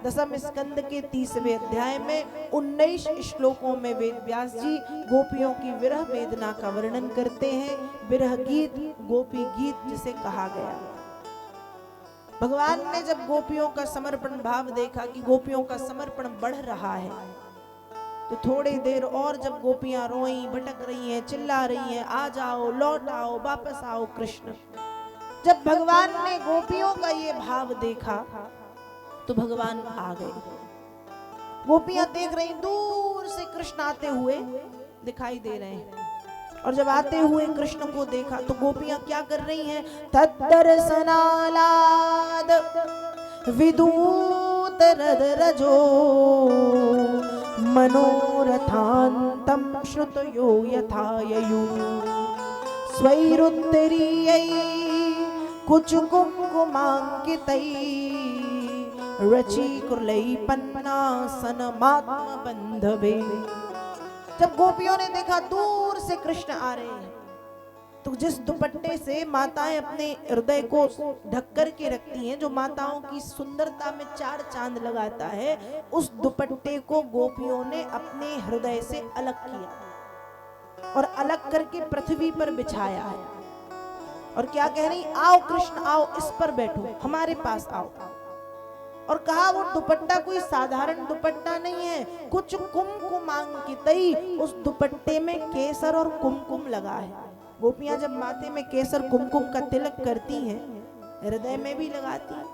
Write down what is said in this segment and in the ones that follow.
दसम स्कंद के 30वें अध्याय में 19 श्लोकों में वेद व्यास जी गोपियों की विरह वेदना का वर्णन करते हैं। विरह गीत, गोपी गीत जिसे कहा गया। भगवान ने जब गोपियों का समर्पण भाव देखा कि गोपियों का समर्पण बढ़ रहा है, तो थोड़ी देर और जब गोपियां रोई, भटक रही हैं, चिल्ला रही हैं, आ जाओ, लौट आओ, वापस आओ कृष्ण। जब भगवान ने गोपियों का ये भाव देखा तो भगवान आ गए। गोपियां देख रही, दूर से कृष्ण आते हुए दिखाई दे रहे हैं, और जब आते हुए कृष्ण को देखा तो गोपियां क्या कर रही हैं? तद्दर्शनालाद विदूत रजो मनोरथान्तं श्रुतयो यथा ययु स्वैरुत्तरीयै कुचकुंकुमांकितै रचिकुलै पन्नासनमात्मबन्धवे। जब गोपियों ने देखा दूर से कृष्ण आ रहे हैं, तो जिस दुपट्टे से माताएं अपने हृदय को ढक कर के रखती हैं, जो माताओं की सुंदरता में 4 चांद लगाता है, उस दुपट्टे को गोपियों ने अपने हृदय से अलग किया और अलग करके पृथ्वी पर बिछाया है। और क्या कह रही? आओ कृष्ण आओ, इस पर बैठो, हमारे पास आओ। और कहा वो दुपट्टा कोई साधारण दुपट्टा नहीं है, कुछ कुमकुमांकितई, उस दुपट्टे में केसर और कुमकुम लगा है। गोपियां जब माथे में केसर कुमकुम का तिलक करती हैं, हृदय में भी लगाती हैं।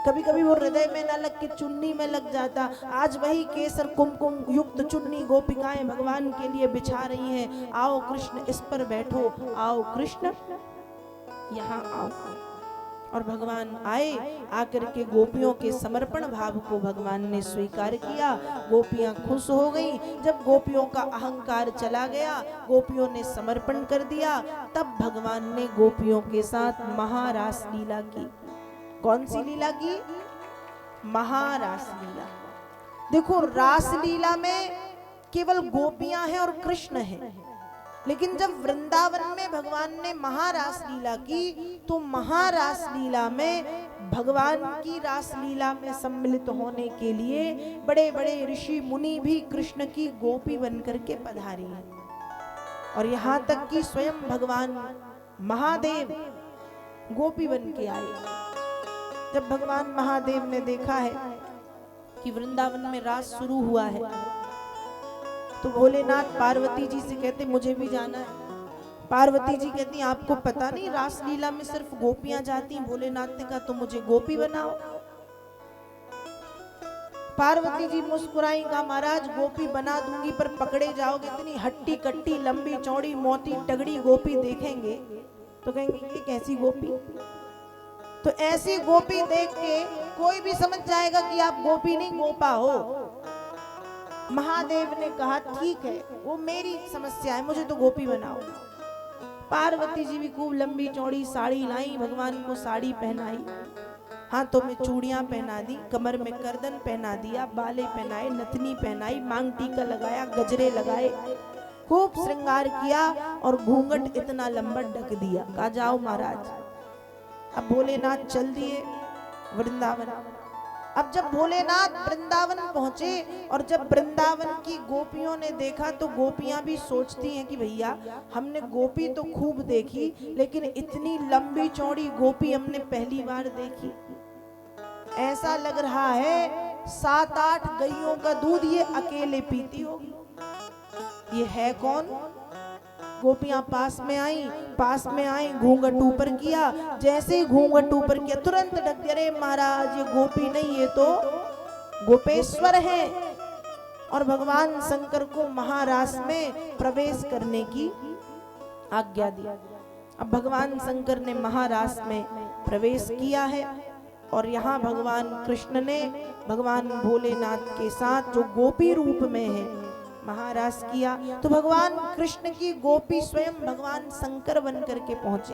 कभी कभी वो हृदय में न लग के चुन्नी में लग जाता। आज वही केसर कुमकुम युक्त चुन्नी गोपिकाएं भगवान के लिए बिछा रही हैं। आओ कृष्ण, इस पर बैठो, आओ कृष्ण यहाँ आओ। और भगवान आए, आकर के गोपियों के समर्पण भाव को भगवान ने स्वीकार किया। गोपियां खुश हो गई। जब गोपियों का अहंकार चला गया, गोपियों ने समर्पण कर दिया, तब भगवान ने गोपियों के साथ महारास लीला की। कौन सी लीला की? महारास लीला। देखो, रास लीला में केवल गोपियां हैं और कृष्ण हैं, लेकिन जब वृंदावन में भगवान ने महारास लीला की, तो महारास लीला में भगवान की रास लीला में सम्मिलित होने के लिए बड़े बड़े ऋषि मुनि भी कृष्ण की गोपी बनकर के पधारे हैं। और यहाँ तक कि स्वयं भगवान महादेव गोपी बन के आए। जब भगवान महादेव ने देखा है कि वृंदावन में रास शुरू हुआ है, तो भोलेनाथ पार्वती जी से कहते मुझे भी जाना है। पार्वती जी कहती आपको पता नहीं रास लीला में सिर्फ गोपियां जाती। भोलेनाथ ने कहा तो मुझे गोपी बनाओ। पार्वती जी मुस्कुराई, कहा महाराज गोपी बना दूंगी, पर पकड़े जाओगे। इतनी हट्टी कट्टी लंबी चौड़ी मोटी तगड़ी गोपी देखेंगे तो कहेंगे ये कैसी गोपी। तो ऐसी गोपी देख के कोई भी समझ जाएगा कि आप गोपी नहीं गोपा हो। महादेव ने कहा ठीक है, वो मेरी समस्या है, मुझे तो गोपी बनाओ। पार्वती जी भी खूब लंबी चौड़ी साड़ी लाई, भगवान को साड़ी पहनाई, हाथों में चूड़ियां पहना दी, कमर में करदन पहना दिया, बाले पहनाए, नथनी पहनाई, मांग टीका लगाया, गजरे लगाए, खूब श्रृंगार किया और घूंघट इतना लंबा ढक दिया। कहा जाओ महाराज। अब भोलेनाथ चल दिए वृंदावन। अब जब भोलेनाथ वृंदावन पहुंचे और जब वृंदावन की गोपियों ने देखा, तो गोपियां भी सोचती हैं कि भैया हमने गोपी तो खूब देखी, लेकिन इतनी लंबी चौड़ी गोपी हमने पहली बार देखी। ऐसा लग रहा है 7-8 गैयों का दूध ये अकेले पीती होगी। ये है कौन? गोपियां पास में आई, घूंघट ऊपर किया। जैसे ही घूंघट ऊपर किया, तुरंत ढक दिया। अरे महाराज ये गोपी नहीं, ये तो गोपेश्वर है। और भगवान शंकर को महारास में प्रवेश करने की आज्ञा दी। अब भगवान शंकर ने महारास में प्रवेश किया है और यहाँ भगवान कृष्ण ने भगवान भोलेनाथ के साथ जो गोपी रूप में है महारास किया। तो भगवान कृष्ण की गोपी स्वयं भगवान शंकर बन करके पहुंचे।